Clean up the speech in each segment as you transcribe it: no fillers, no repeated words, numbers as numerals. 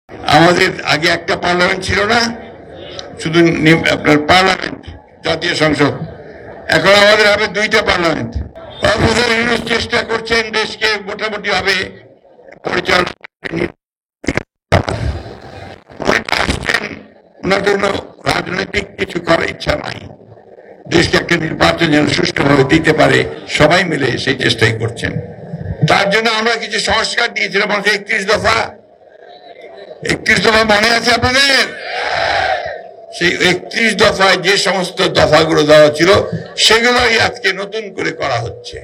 আমাদের আগে একটা পার্লামেন্ট ছিল না, শুধু আপনার পার্লামেন্ট, জাতীয় সংসদ। এখন আমাদের হবে দুইটা পার্লামেন্ট। প্রফেসর ইউনূস চেষ্টা করছেন দেশকে মোটামুটি ভাবে পরিচালনা। ওনার জন্য রাজনৈতিক কিছু করার ইচ্ছা নাই, দেশকে একটা নির্বাচন যেন সুষ্ঠুভাবে দিতে পারে, সবাই মিলে সেই চেষ্টাই করছেন। তার জন্য আমরা কিছু সংস্কার দিয়েছিলাম, 31 দফা। 31 দফা মনে আছে আপনাদের? সেই 31 দফায় যে সমস্ত দফাগুলো দেওয়া ছিল সেগুলোই আজকে নতুন করে করা হচ্ছে।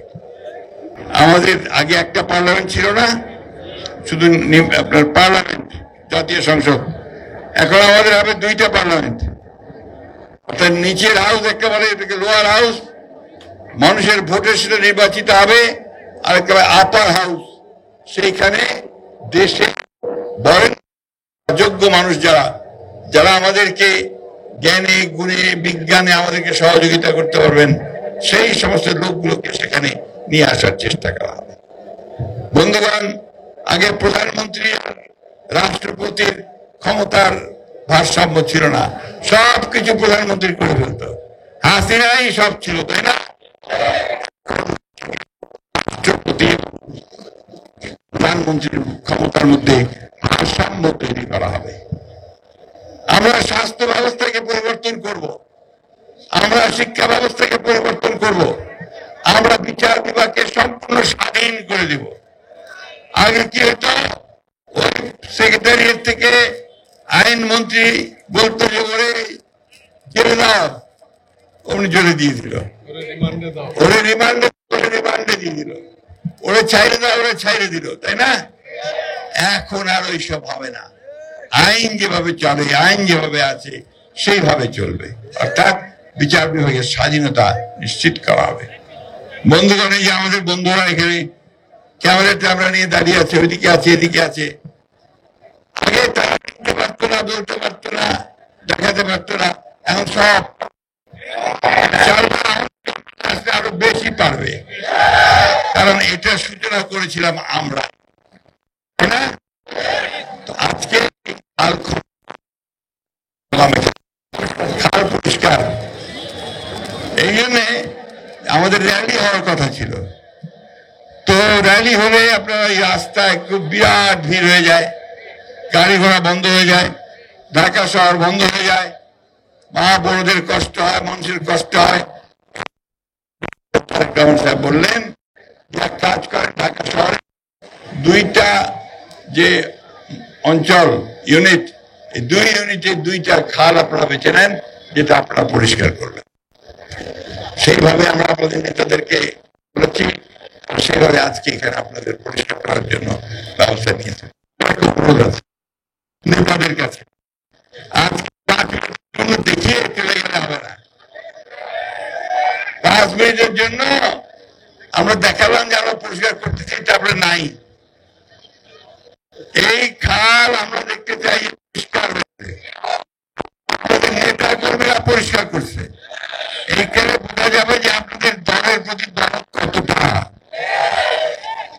আমাদের আগে একটা পার্লামেন্ট ছিল না, শুধু আপনার পার্লামেন্ট, জাতীয় সংসদ। এখন আমাদের হবে দুইটা পার্লামেন্ট। অর্থাৎ নিচের হাউস একেবারে, এটাকে লোয়ার হাউস, মানুষের ভোটের সাথে নির্বাচিত হবে, আর একেবারে আপার হাউস, সেইখানে দেশে বরেন যোগ্য মানুষ যারা যারা আমাদেরকে জ্ঞানে গুণে বিজ্ঞানে আমাদেরকে সহযোগিতা করতে পারবেন, সেই সমস্ত লোকগুলোকে সেখানে নিয়ে আসার চেষ্টা করা হবে। বন্ধুগণ, আগে প্রধানমন্ত্রী আর রাষ্ট্রপতির ক্ষমতার ভারসাম্য ছিল না, সবকিছু প্রধানমন্ত্রী করে ফেলত, হাসিনাই সব ছিল, তাই না? রাষ্ট্রপতি প্রধানমন্ত্রীর ক্ষমতার মধ্যে ভারসাম্য তৈরি করা হবে। আমরা স্বাস্থ্য ব্যবস্থাকে পরিবর্তন করব, আমরা শিক্ষা ব্যবস্থাকে পরিবর্তন করব, আমরা বিচার বিভাগকে সম্পূর্ণ স্বাধীন করে দেব। আগে কি হতো, ওই সেক্রেটারিয়েট থেকে আইনমন্ত্রী বলতো যে ওরে জেলে দাও, উনি জেলে দিয়ে দিল, ওরে রিমান্ডে দিয়ে দিল, ওরে ছাইড়ে দাও, ওরে ছাইড়ে দিল, তাই না? এখন আর ওইসব হবে না। আইন যেভাবে চলে, আইন যেভাবে আছে সেইভাবে চলবে, অর্থাৎ বিচার বিভাগের স্বাধীনতা নিশ্চিত করা হবে। বন্ধুগণ, এই যে আমাদের বন্ধুরা এখানে ক্যামেরা ট্যামেরা নিয়ে দাঁড়িয়ে আছে, ওইদিকে আছে, এদিকে আছে, আগে তারা লিখতে পারতো না, বলতে পারতো না, দেখাতে পারতো না, এখন সব আরো বেশি পারবে, কারণ এটা সূচনা করেছিলাম আমরা, তাই না? আজকে খাল পরিষ্কার, এই জন্য আমাদের র্যালি হওয়ার কথা ছিল। তো র্যালি হলে আপনার এই রাস্তায় খুব বিরাট ভিড় হয়ে যায়, গাড়ি ঘোড়া বন্ধ হয়ে যায়, ঢাকা শহর বন্ধ হয়ে যায়, মা বড়দের কষ্ট হয়, মানুষের কষ্ট হয়। সাহেব বললেন এক কাজ করেন, ঢাকা শহরে দুইটা যে অঞ্চল ইউনিট, এই দুই ইউনিটে দুইটা খাল আপনারা বেছে নেন, যেটা আপনারা পরিষ্কার করবেন। সেইভাবে আমরা আপনাদের নেতাদেরকে বলেছি, সেইভাবে আজকে এখানে আপনাদের পরিষ্কার করার জন্য ব্যবস্থা নিয়েছে। নেতাদের কাছে আজকে দেখিয়ে চলে গেলে হবে না। 5 মিনিটের জন্য আমরা দেখালাম যে আমরা পরিষ্কার করতেছি, এটা আপনার নাই।